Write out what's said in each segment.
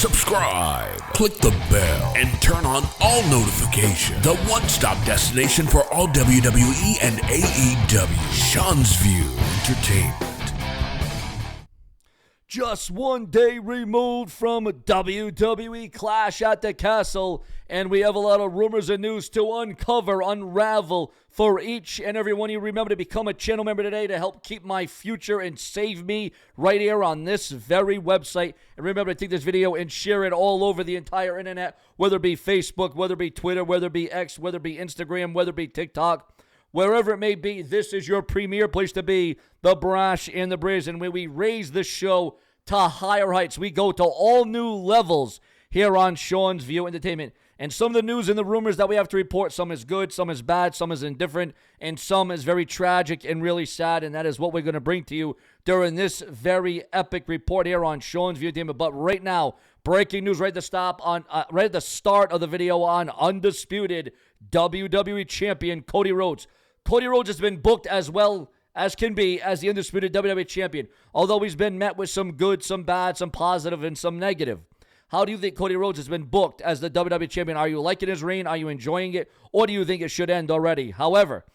subscribe, click the bell, and turn on all notifications. The one-stop destination for all WWE and AEW. Sean's View Entertainment. Just 1 day removed from WWE Clash at the Castle, and we have a lot of rumors and news to unravel for each and every one of you. Remember to become a channel member today to help keep my future and save me right here on this very website. And remember to take this video and share it all over the entire internet, whether it be Facebook, whether it be Twitter, whether it be X, whether it be Instagram, whether it be TikTok. Wherever it may be, this is your premier place to be, the Brash and the Brazen, where we raise the show to higher heights. We go to all new levels here on Sean's View Entertainment. And some of the news and the rumors that we have to report, some is good, some is bad, some is indifferent, and some is very tragic and really sad, and that is what we're going to bring to you during this very epic report here on Sean's View Entertainment. But right now, breaking news right at the start of the video on undisputed WWE Champion Cody Rhodes. Cody Rhodes has been booked as well as can be as the undisputed WWE Champion, although he's been met with some good, some bad, some positive, and some negative. How do you think Cody Rhodes has been booked as the WWE Champion? Are you liking his reign? Are you enjoying it? Or do you think it should end already? However,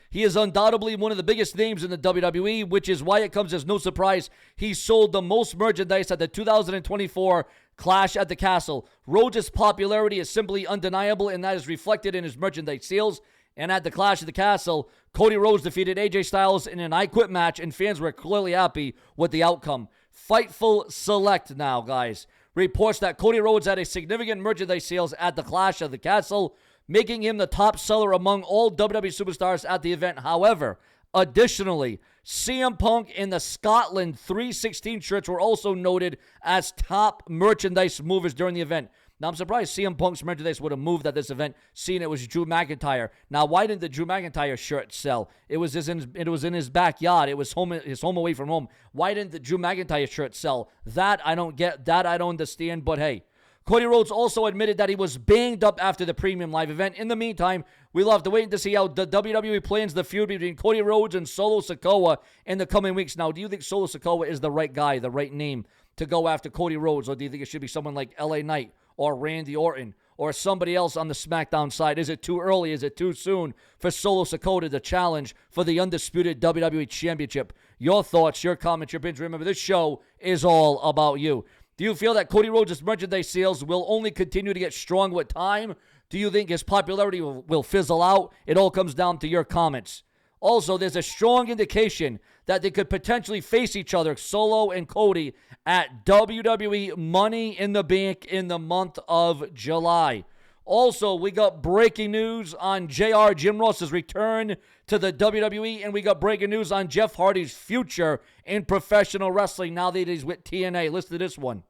he is undoubtedly one of the biggest names in the WWE, which is why it comes as no surprise he sold the most merchandise at the 2024 Clash at the Castle. Rhodes' popularity is simply undeniable, and that is reflected in his merchandise sales. And at the Clash at the Castle, Cody Rhodes defeated AJ Styles in an I Quit match, and fans were clearly happy with the outcome. Fightful Select now, guys, reports that Cody Rhodes had a significant merchandise sales at the Clash at the Castle, making him the top seller among all WWE superstars at the event. However, additionally, CM Punk and the Scotland 316 shirts were also noted as top merchandise movers during the event. Now, I'm surprised CM Punk's merchandise would have moved at this event, seeing it was Drew McIntyre. Now, why didn't the Drew McIntyre shirt sell? It was in his backyard. It was his home away from home. Why didn't the Drew McIntyre shirt sell? That I don't get. That I don't understand. But hey, Cody Rhodes also admitted that he was banged up after the premium live event. In the meantime, we'll have to wait to see how the WWE plans the feud between Cody Rhodes and Solo Sikoa in the coming weeks. Now, do you think Solo Sikoa is the right guy, the right name to go after Cody Rhodes, or do you think it should be someone like LA Knight or Randy Orton or somebody else on the SmackDown side? Is it too early? Is it too soon for Solo Sikoa to challenge for the undisputed WWE Championship? Your thoughts, your comments, your opinions. Remember, this show is all about you. Do you feel that Cody Rhodes' merchandise sales will only continue to get strong with time? Do you think his popularity will fizzle out? It all comes down to your comments. Also, there's a strong indication that they could potentially face each other, Solo and Cody, at WWE Money in the Bank in the month of July. Also, we got breaking news on JR Jim Ross's return to the WWE, and we got breaking news on Jeff Hardy's future in professional wrestling now that he's with TNA. Listen to this one.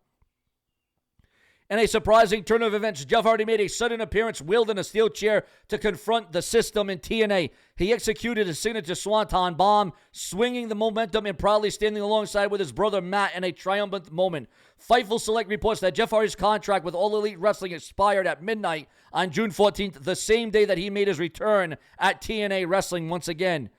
In a surprising turn of events, Jeff Hardy made a sudden appearance wielding a steel chair to confront the system in TNA. He executed a signature swanton bomb, swinging the momentum and proudly standing alongside with his brother Matt in a triumphant moment. Fightful Select reports that Jeff Hardy's contract with All Elite Wrestling expired at midnight on June 14th, the same day that he made his return at TNA Wrestling once again.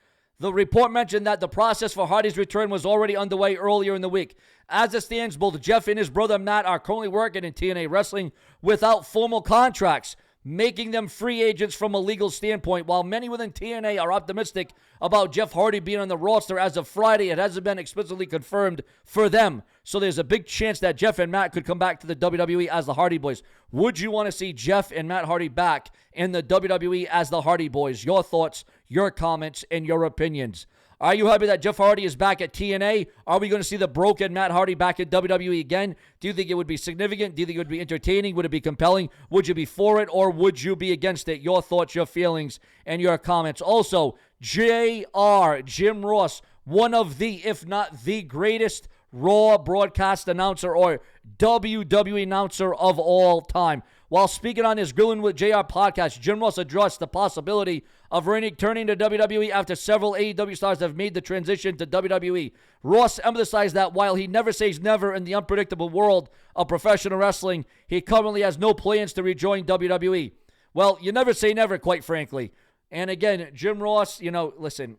The report mentioned that the process for Hardy's return was already underway earlier in the week. As it stands, both Jeff and his brother Matt are currently working in TNA Wrestling without formal contracts, making them free agents from a legal standpoint. While many within TNA are optimistic about Jeff Hardy being on the roster as of Friday, it hasn't been explicitly confirmed for them. So there's a big chance that Jeff and Matt could come back to the WWE as the Hardy Boys. Would you want to see Jeff and Matt Hardy back in the WWE as the Hardy Boys? Your thoughts, your comments, and your opinions. Are you happy that Jeff Hardy is back at TNA? Are we going to see the broken Matt Hardy back at WWE again? Do you think it would be significant? Do you think it would be entertaining? Would it be compelling? Would you be for it or would you be against it? Your thoughts, your feelings, and your comments. Also, JR, Jim Ross, one of the, if not the greatest Raw broadcast announcer or WWE announcer of all time. While speaking on his Grilling with JR podcast, Jim Ross addressed the possibility of returning to WWE after several AEW stars have made the transition to WWE. Ross emphasized that while he never says never in the unpredictable world of professional wrestling, he currently has no plans to rejoin WWE. Well, you never say never, quite frankly. And again, Jim Ross, listen,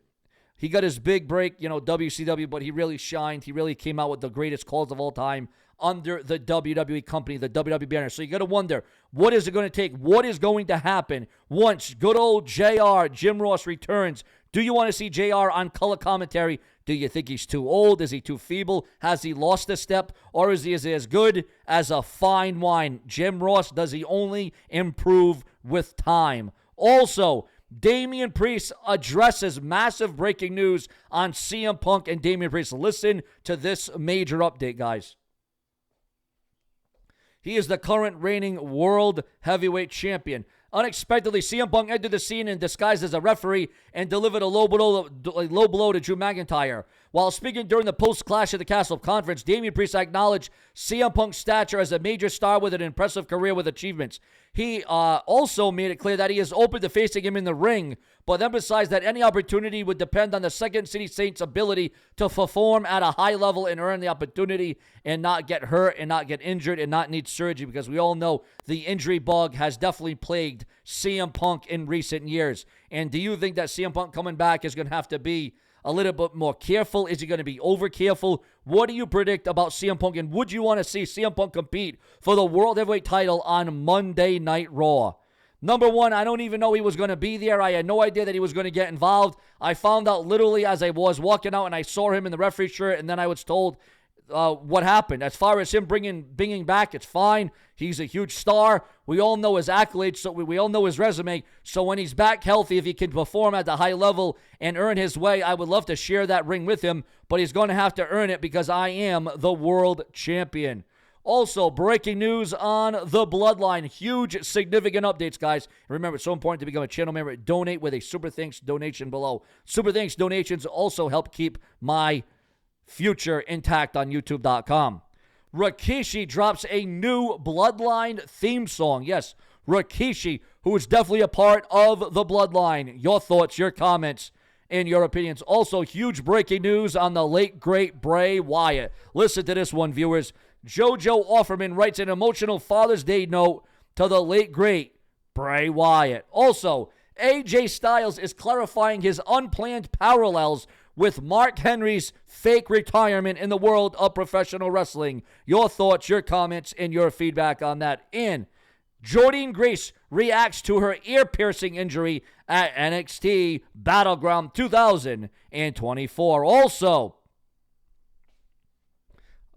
He got his big break, WCW, but he really shined. He really came out with the greatest calls of all time under the WWE company, the WWE banner. So you got to wonder, what is it going to take? What is going to happen once good old JR, Jim Ross, returns? Do you want to see JR on color commentary? Do you think he's too old? Is he too feeble? Has he lost a step? Or is he as good as a fine wine? Jim Ross, does he only improve with time? Also, Damian Priest addresses massive breaking news on CM Punk and Damian Priest. Listen to this major update, guys. He is the current reigning World Heavyweight Champion. Unexpectedly, CM Punk entered the scene in disguise as a referee and delivered a low blow to Drew McIntyre. While speaking during the post-Clash at the Castle conference, Damian Priest acknowledged CM Punk's stature as a major star with an impressive career with achievements. He also made it clear that he is open to facing him in the ring, but emphasized that any opportunity would depend on the Second City Saints' ability to perform at a high level and earn the opportunity and not get hurt and not get injured and not need surgery, because we all know the injury bug has definitely plagued CM Punk in recent years. And do you think that CM Punk coming back is going to have to be a little bit more careful? Is he going to be over careful? What do you predict about CM Punk? And would you want to see CM Punk compete for the World Heavyweight title on Monday Night Raw? Number one, I don't even know he was going to be there. I had no idea that he was going to get involved. I found out literally as I was walking out and I saw him in the referee shirt, and then I was told what happened. As far as him bringing back, it's fine. He's a huge star. We all know his accolades, so we all know his resume. So when he's back healthy, if he can perform at the high level and earn his way, I would love to share that ring with him, but he's going to have to earn it because I am the world champion. Also, breaking news on the Bloodline. Huge, significant updates, guys. Remember, it's so important to become a channel member. Donate with a Super Thanks donation below. Super Thanks donations also help keep my future intact on YouTube.com. Rikishi drops a new Bloodline theme song. Yes, Rikishi, who is definitely a part of the Bloodline. Your thoughts, your comments, and your opinions. Also, huge breaking news on the late, great Bray Wyatt. Listen to this one, viewers. JoJo Offerman writes an emotional Father's Day note to the late, great Bray Wyatt. Also, AJ Styles is clarifying his unplanned parallels with Mark Henry's fake retirement in the world of professional wrestling. Your thoughts, your comments, and your feedback on that. And Jordynne Grace reacts to her ear-piercing injury at NXT Battleground 2024. Also,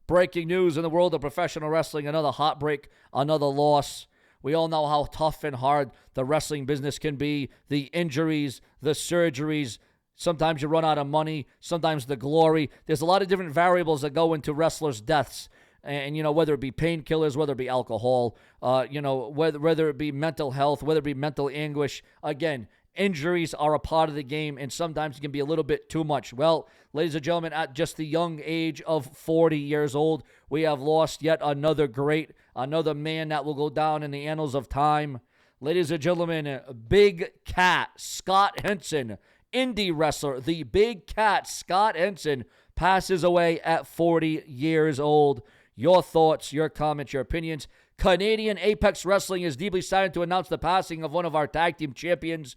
breaking news in the world of professional wrestling, another heartbreak, another loss. We all know how tough and hard the wrestling business can be. The injuries, the surgeries. Sometimes you run out of money. Sometimes the glory. There's a lot of different variables that go into wrestlers' deaths. And, whether it be painkillers, whether it be alcohol, whether it be mental health, whether it be mental anguish. Again, injuries are a part of the game, and sometimes it can be a little bit too much. Well, ladies and gentlemen, at just the young age of 40 years old, we have lost yet another man that will go down in the annals of time. Ladies and gentlemen, Big Cat Scott Henson, indie wrestler, the Big Cat Scott Henson, passes away at 40 years old. Your thoughts, your comments, your opinions. Canadian Apex Wrestling is deeply saddened to announce the passing of one of our tag team champions,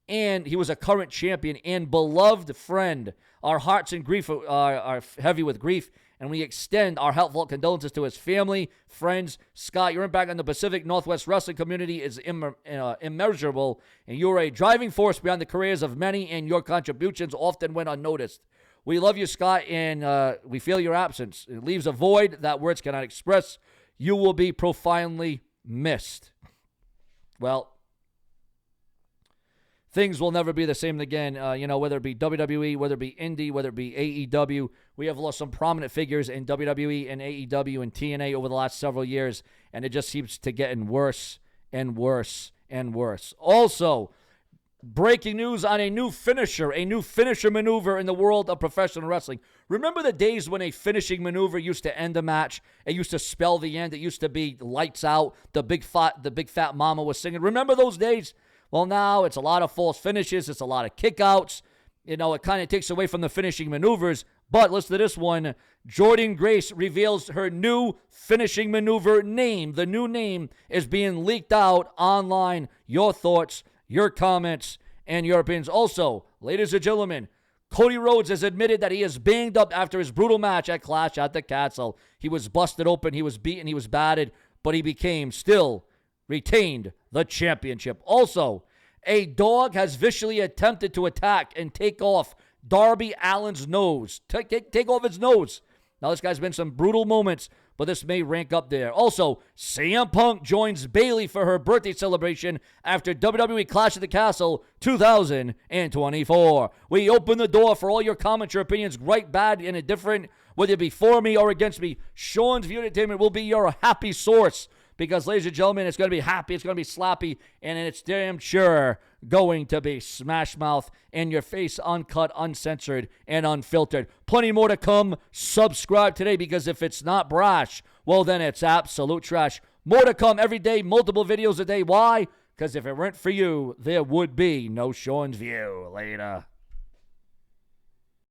and he was a current champion and beloved friend. Our hearts and grief are heavy with grief, and we extend our heartfelt condolences to his family, friends. Scott, your impact on the Pacific Northwest wrestling community is immeasurable, and you're a driving force beyond the careers of many, and your contributions often went unnoticed. We love you, Scott, and we feel your absence. It leaves a void that words cannot express. You will be profoundly missed. Well, things will never be the same again, whether it be WWE, whether it be Indie, whether it be AEW. We have lost some prominent figures in WWE and AEW and TNA over the last several years, and it just seems to getting worse and worse and worse. Also, breaking news on a new finisher maneuver in the world of professional wrestling. Remember the days when a finishing maneuver used to end a match? It used to spell the end. It used to be lights out. The big fat mama was singing. Remember those days? Well, now it's a lot of false finishes. It's a lot of kickouts. It kind of takes away from the finishing maneuvers. But listen to this one. Jordynne Grace reveals her new finishing maneuver name. The new name is being leaked out online. Your thoughts, your comments, and your opinions. Also, ladies and gentlemen, Cody Rhodes has admitted that he is banged up after his brutal match at Clash at the Castle. He was busted open, he was beaten, he was battered, but he still retained the championship. Also, a dog has viciously attempted to attack and take off Darby Allin's nose. Take off his nose. Now, this guy's been some brutal moments, but this may rank up there. Also, CM Punk joins Bayley for her birthday celebration after WWE Clash at the Castle 2024. We open the door for all your comments, your opinions, right, bad, and indifferent, whether it be for me or against me. Sean's View Entertainment will be your happy source because, ladies and gentlemen, it's going to be happy, it's going to be slappy, and it's damn sure going to be smash mouth in your face, uncut, uncensored, and unfiltered. Plenty more to come. Subscribe today because if it's not brash, well, then it's absolute trash. More to come every day, multiple videos a day. Why? Because if it weren't for you, there would be no Sean's View. Later.